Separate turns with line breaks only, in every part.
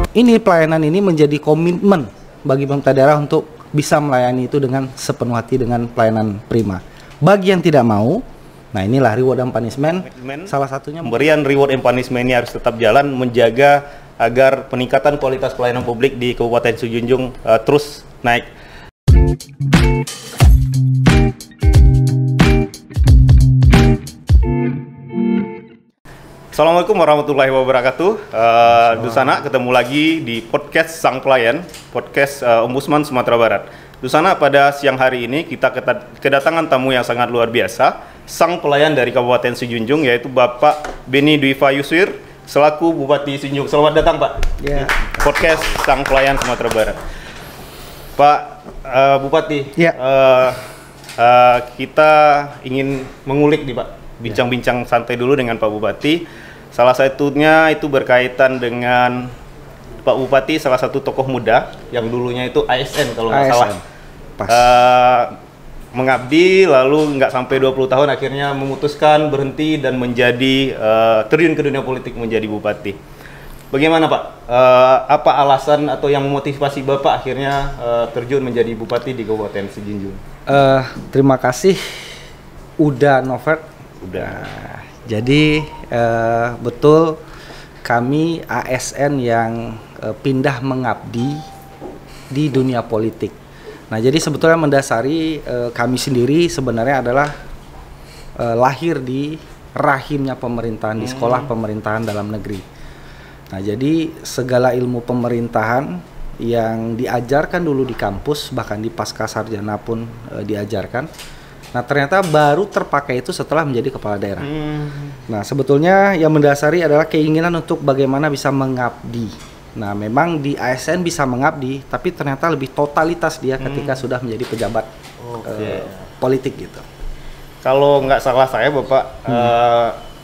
Ini pelayanan ini menjadi komitmen bagi pemerintah daerah untuk bisa melayani itu dengan sepenuh hati dengan pelayanan prima. Bagi yang tidak mau, nah inilah reward and punishment. Salah satunya
pemberian reward and punishment ini harus tetap jalan, menjaga agar peningkatan kualitas pelayanan publik di Kabupaten Sijunjung terus naik. Assalamualaikum warahmatullahi wabarakatuh. Dusana, ketemu lagi di podcast Sang Pelayan, podcast Ombudsman Sumatera Barat. Dusana, pada siang hari ini kita kedatangan tamu yang sangat luar biasa, Sang Pelayan dari Kabupaten Sijunjung, yaitu Bapak Beni Dwi Fayuswir, selaku Bupati Sijunjung. Selamat datang, Pak.
Ya.
Podcast Sang Pelayan Sumatera Barat. Pak Bupati,
ya.
Kita ingin mengulik nih, Pak, bincang-bincang santai dulu dengan Pak Bupati. Salah satunya itu berkaitan dengan Pak Bupati, salah satu tokoh muda yang dulunya itu ASN kalau nggak salah. Mengabdi lalu nggak sampai 20 tahun akhirnya memutuskan berhenti dan menjadi terjun ke dunia politik menjadi bupati. Bagaimana Pak? Apa alasan atau yang memotivasi Bapak akhirnya terjun menjadi bupati di Kabupaten Sijunjung?
Terima kasih Uda Novert.
Udah.
Jadi betul kami ASN yang pindah mengabdi di dunia politik. Nah, jadi sebetulnya mendasari kami sendiri sebenarnya adalah lahir di rahimnya pemerintahan, di sekolah pemerintahan dalam negeri. Nah, jadi segala ilmu pemerintahan yang diajarkan dulu di kampus, bahkan di pasca sarjana pun diajarkan. Nah, ternyata baru terpakai itu setelah menjadi kepala daerah. Nah, sebetulnya yang mendasari adalah keinginan untuk bagaimana bisa mengabdi. Nah, memang di ASN bisa mengabdi, tapi ternyata lebih totalitas dia ketika sudah menjadi pejabat politik gitu.
Kalau nggak salah saya, Bapak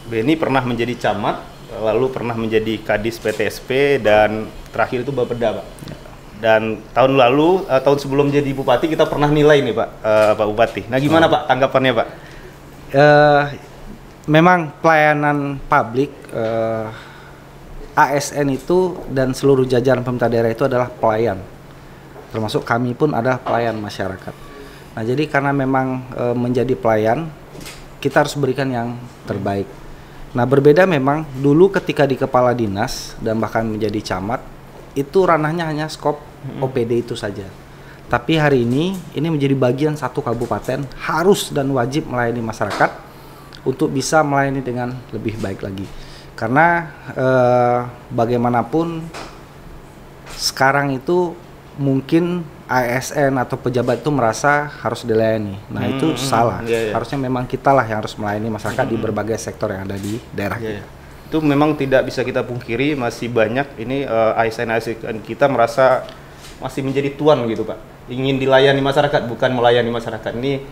Beni pernah menjadi camat, lalu pernah menjadi kadis PTSP, dan terakhir itu Bapeda, Pak. Dan tahun lalu, tahun sebelum jadi bupati, kita pernah nilai nih Pak, Pak Bupati. Nah, gimana Pak tanggapannya Pak?
Memang pelayanan publik ASN itu dan seluruh jajaran pemerintah daerah itu adalah pelayan. Termasuk kami pun adalah pelayan masyarakat. Nah, jadi karena memang menjadi pelayan, kita harus berikan yang terbaik. Nah, berbeda memang dulu ketika di kepala dinas dan bahkan menjadi camat, itu ranahnya hanya skop OPD itu saja. Tapi hari ini menjadi bagian satu kabupaten harus dan wajib melayani masyarakat untuk bisa melayani dengan lebih baik lagi. Karena bagaimanapun sekarang itu mungkin ASN atau pejabat itu merasa harus dilayani. Nah, itu salah. Harusnya memang kitalah yang harus melayani masyarakat di berbagai sektor yang ada di daerah kita.
Itu memang tidak bisa kita pungkiri, masih banyak ini ASN kita merasa masih menjadi tuan gitu Pak, ingin dilayani masyarakat bukan melayani masyarakat. Ini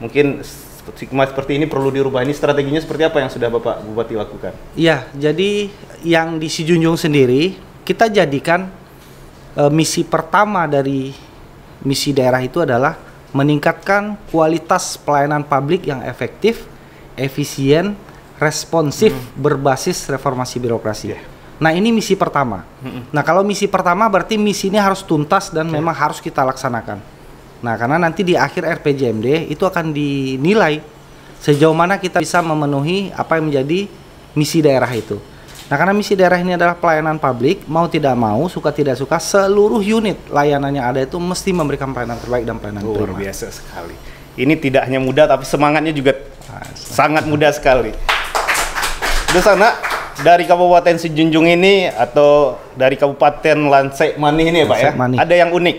mungkin stigma seperti ini perlu dirubah. Ini strateginya seperti apa yang sudah Bapak Bupati lakukan? Iya,
jadi yang di Sijunjung sendiri kita jadikan misi pertama dari misi daerah itu adalah meningkatkan kualitas pelayanan publik yang efektif, efisien, responsif, berbasis reformasi birokrasi. Nah, ini misi pertama. Nah, kalau misi pertama berarti misi ini harus tuntas dan memang harus kita laksanakan. Nah, karena nanti di akhir RPJMD itu akan dinilai sejauh mana kita bisa memenuhi apa yang menjadi misi daerah itu. Nah, karena misi daerah ini adalah pelayanan publik, mau tidak mau, suka tidak suka, seluruh unit layanan yang ada itu mesti memberikan pelayanan terbaik dan pelayanan prima.
Luar biasa sekali. Ini tidak hanya mudah, tapi semangatnya juga sangat mudah sekali. Di sana dari Kabupaten Sijunjung ini atau dari Kabupaten Lansek Manih ini ya Pak ya, ada yang unik.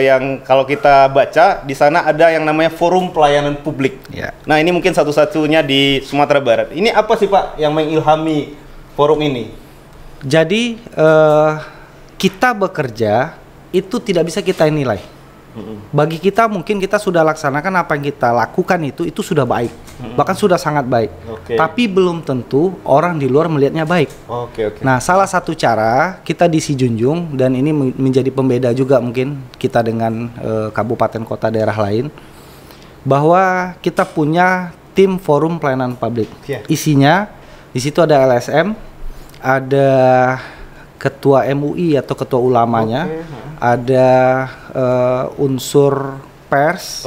Yang kalau kita baca di sana ada yang namanya Forum Pelayanan Publik. Nah, ini mungkin satu-satunya di Sumatera Barat. Ini apa sih Pak yang mengilhami forum ini?
Jadi kita bekerja itu tidak bisa kita nilai. Bagi kita mungkin kita sudah laksanakan apa yang kita lakukan itu sudah baik, bahkan sudah sangat baik. Tapi belum tentu orang di luar melihatnya baik. Nah, salah satu cara kita di Sijunjung, dan ini menjadi pembeda juga mungkin kita dengan kabupaten kota daerah lain, bahwa kita punya tim forum pelayanan publik. Isinya di situ ada LSM, ada ketua MUI atau ketua ulamanya, ada unsur pers,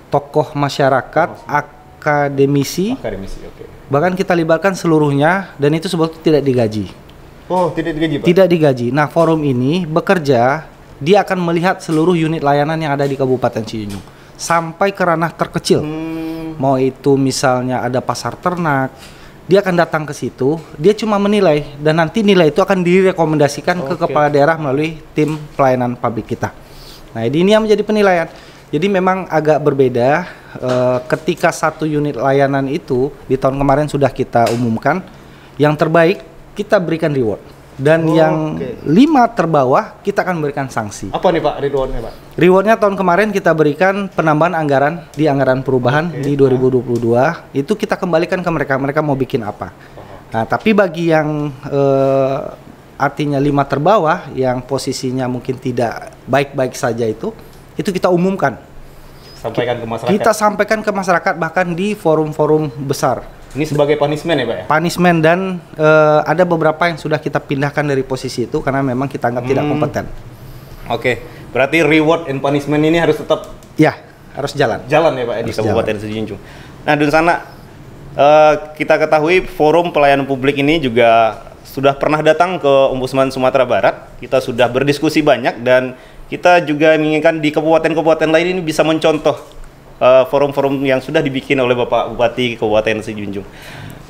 tokoh masyarakat, akademisi, bahkan kita libatkan seluruhnya, dan itu sebetulnya tidak digaji.
Oh, tidak digaji, Pak? Tidak
digaji. Nah, forum ini bekerja, dia akan melihat seluruh unit layanan yang ada di Kabupaten Sijunjung sampai ke ranah terkecil. Mau itu misalnya ada pasar ternak, dia akan datang ke situ, dia cuma menilai, dan nanti nilai itu akan direkomendasikan ke kepala daerah melalui tim pelayanan publik kita. Nah, ini yang menjadi penilaian. Jadi memang agak berbeda ketika satu unit layanan itu di tahun kemarin sudah kita umumkan, yang terbaik kita berikan reward, dan yang 5 terbawah kita akan berikan sanksi.
Apa nih Pak rewardnya, Pak?
Rewardnya tahun kemarin kita berikan penambahan anggaran di anggaran perubahan di 2022, itu kita kembalikan ke mereka mau bikin apa. Nah, tapi bagi yang artinya 5 terbawah yang posisinya mungkin tidak baik-baik saja, itu kita umumkan.
Sampaikan ke masyarakat.
Kita sampaikan ke masyarakat, bahkan di forum-forum besar.
Ini sebagai punishment ya, Pak ya?
Punishment, dan ada beberapa yang sudah kita pindahkan dari posisi itu karena memang kita anggap tidak kompeten.
Oke, berarti reward and punishment ini harus tetap
harus jalan.
Jalan ya Pak ya, di Kabupaten Sijunjung. Nah, di sana kita ketahui forum pelayanan publik ini juga sudah pernah datang ke Ombudsman Sumatera Barat. Kita sudah berdiskusi banyak, dan kita juga menginginkan di kabupaten-kabupaten lain ini bisa mencontoh forum-forum yang sudah dibikin oleh Bapak Bupati Kabupaten Sijunjung.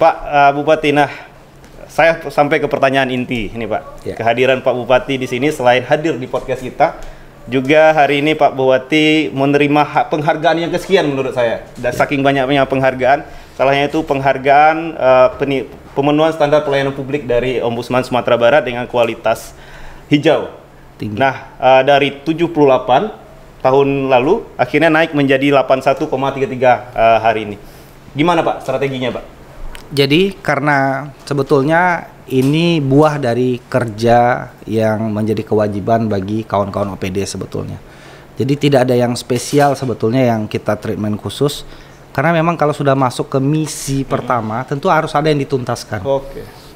Pak Bupati, nah saya sampai ke pertanyaan inti ini Pak. Kehadiran Pak Bupati di sini selain hadir di podcast kita, juga hari ini Pak Bupati menerima penghargaan yang kesekian menurut saya. Dan saking banyaknya penghargaan, salahnya itu penghargaan pemenuhan standar pelayanan publik dari Ombudsman Sumatera Barat dengan kualitas hijau. Tinggi. Nah, dari 78 tahun lalu akhirnya naik menjadi 81,33 hari ini. Gimana Pak strateginya, Pak?
Jadi karena sebetulnya ini buah dari kerja yang menjadi kewajiban bagi kawan-kawan OPD sebetulnya. Jadi tidak ada yang spesial sebetulnya yang kita treatment khusus, karena memang kalau sudah masuk ke misi pertama tentu harus ada yang dituntaskan.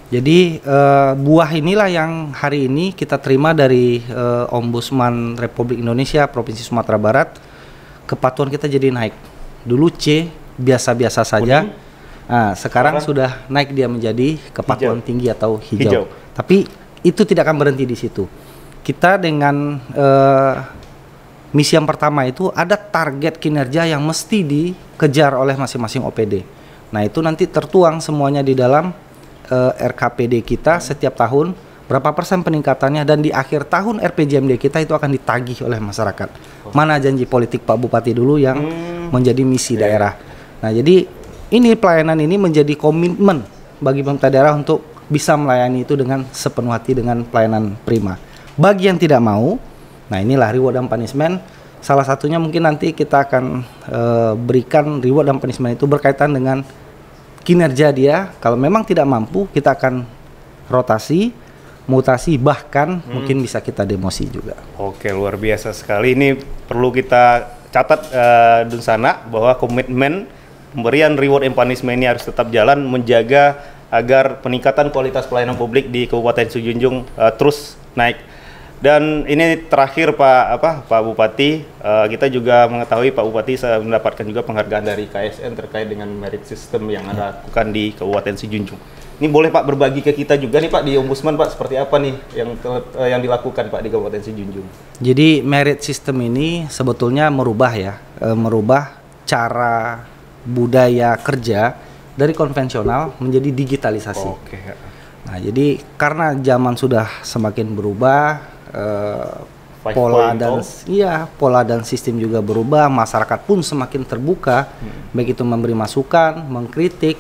Jadi buah inilah yang hari ini kita terima dari Ombudsman Republik Indonesia Provinsi Sumatera Barat. Kepatuhan kita jadi naik. Dulu C biasa-biasa saja. Nah, sekarang sudah naik dia menjadi kepatuhan tinggi atau hijau. Tapi itu tidak akan berhenti di situ. Kita dengan misi yang pertama itu ada target kinerja yang mesti dikejar oleh masing-masing OPD. Nah, itu nanti tertuang semuanya di dalam RKPD kita setiap tahun, berapa persen peningkatannya, dan di akhir tahun RPJMD kita itu akan ditagih oleh masyarakat. Mana janji politik Pak Bupati dulu yang menjadi misi daerah. Nah, jadi ini pelayanan ini menjadi komitmen bagi pemerintah daerah untuk bisa melayani itu dengan sepenuh hati, dengan pelayanan prima. Bagi yang tidak mau, nah inilah reward dan punishment. Salah satunya mungkin nanti kita akan berikan reward dan punishment itu berkaitan dengan kinerja dia. Kalau memang tidak mampu, kita akan rotasi, mutasi, bahkan mungkin bisa kita demosi juga.
Oke, luar biasa sekali. Ini perlu kita catat Dunsana, bahwa komitmen pemberian reward and punishment ini harus tetap jalan, menjaga agar peningkatan kualitas pelayanan publik di Kabupaten Sijunjung terus naik. Dan ini terakhir Pak Bupati, kita juga mengetahui Pak Bupati mendapatkan juga penghargaan dari KSN terkait dengan merit system yang ada lakukan di Kabupaten Sijunjung. Ini boleh Pak berbagi ke kita juga nih Pak di Ombudsman Pak, seperti apa nih yang dilakukan Pak di Kabupaten Sijunjung?
Jadi merit system ini sebetulnya merubah cara budaya kerja dari konvensional menjadi digitalisasi. Nah, jadi karena zaman sudah semakin berubah, pola dan sistem juga berubah, masyarakat pun semakin terbuka, baik itu memberi masukan, mengkritik.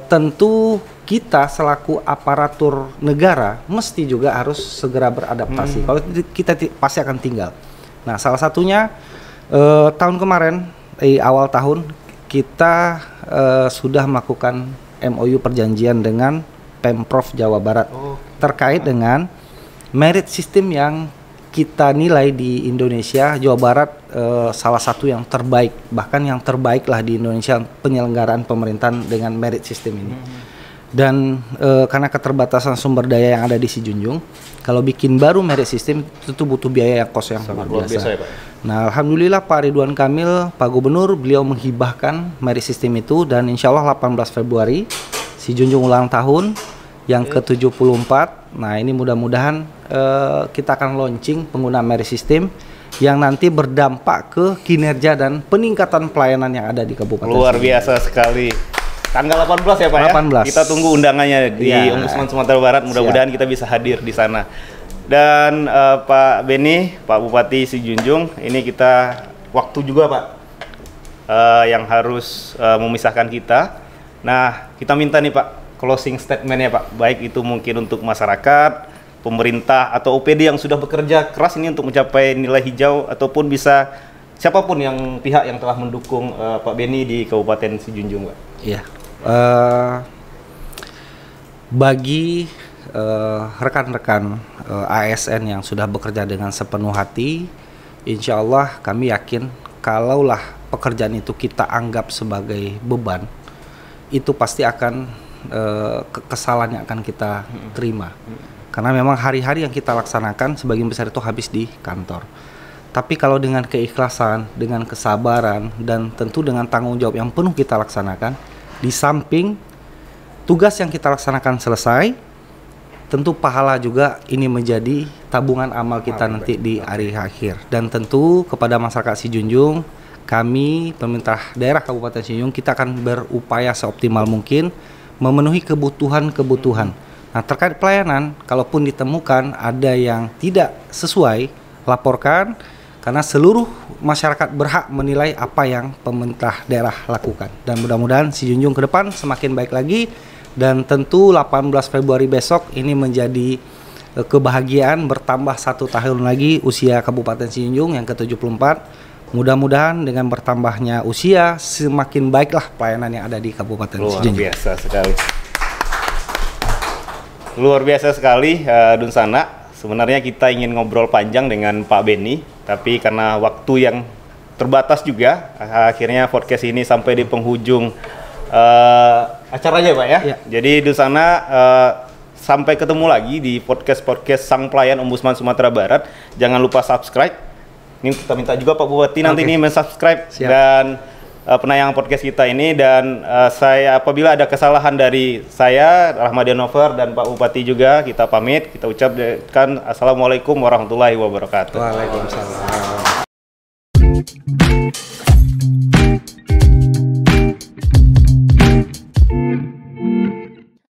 Tentu kita selaku aparatur negara mesti juga harus segera beradaptasi. Kalau kita pasti akan tinggal. Nah, salah satunya tahun kemarin, awal tahun kita sudah melakukan MOU perjanjian dengan Pemprov Jawa Barat terkait dengan merit system yang kita nilai di Indonesia. Jawa Barat salah satu yang terbaik, bahkan yang terbaik lah di Indonesia penyelenggaraan pemerintahan dengan merit system ini. Dan karena keterbatasan sumber daya yang ada di Sijunjung, kalau bikin baru merit system itu butuh biaya yang kos yang luar biasa.
Ya, Pak.
Nah, alhamdulillah Pak Ridwan Kamil, Pak Gubernur, beliau menghibahkan merit system itu, dan insya Allah 18 Februari Sijunjung ulang tahun yang ke-74. Nah, ini mudah-mudahan kita akan launching penggunaan merit system yang nanti berdampak ke kinerja dan peningkatan pelayanan yang ada di Kabupaten
Luar
Sijunjung.
biasa sekali. Tanggal 18 ya Pak
18.
ya? Kita tunggu undangannya di Ombudsman Sumatera Barat, mudah-mudahan kita bisa hadir di sana. Dan Pak Beni, Pak Bupati Sijunjung, ini kita waktu juga Pak yang harus memisahkan kita. Nah, kita minta nih Pak closing statement-nya Pak, baik itu mungkin untuk masyarakat, pemerintah atau OPD yang sudah bekerja keras ini untuk mencapai nilai hijau, ataupun bisa siapapun yang pihak yang telah mendukung Pak Beni di Kabupaten Sijunjung Pak.
Iya. Bagi rekan-rekan ASN yang sudah bekerja dengan sepenuh hati, insya Allah kami yakin kalaulah pekerjaan itu kita anggap sebagai beban, itu pasti akan kesalahan yang akan kita terima. Karena memang hari-hari yang kita laksanakan sebagian besar itu habis di kantor. Tapi kalau dengan keikhlasan, dengan kesabaran, dan tentu dengan tanggung jawab yang penuh kita laksanakan, di samping tugas yang kita laksanakan selesai, tentu pahala juga ini menjadi tabungan amal kita nanti di hari akhir. Dan tentu kepada masyarakat Sijunjung, kami pemerintah daerah Kabupaten Sijunjung, kita akan berupaya seoptimal mungkin memenuhi kebutuhan-kebutuhan. Nah, terkait pelayanan, kalaupun ditemukan ada yang tidak sesuai, laporkan, karena seluruh masyarakat berhak menilai apa yang pemerintah daerah lakukan. Dan mudah-mudahan Sijunjung ke depan semakin baik lagi, dan tentu 18 Februari besok ini menjadi kebahagiaan bertambah 1 tahun lagi usia Kabupaten Sijunjung yang ke-74. Mudah-mudahan dengan bertambahnya usia semakin baiklah pelayanan yang ada di Kabupaten Sijunjung.
Luar biasa sekali. Luar biasa sekali Dun Sana. Sebenarnya kita ingin ngobrol panjang dengan Pak Beni, tapi karena waktu yang terbatas juga, akhirnya podcast ini sampai di penghujung acaranya Pak ya.
Ya.
Jadi di sana sampai ketemu lagi di podcast Sang Pelayan Ombudsman Sumatera Barat. Jangan lupa subscribe. Ini kita minta juga Pak Bupati nanti ini mensubscribe dan penayangan podcast kita ini. Dan saya, apabila ada kesalahan dari saya, Rahmadian Nover, dan Pak Bupati juga, kita pamit. Kita ucapkan Assalamualaikum warahmatullahi wabarakatuh.
Waalaikumsalam.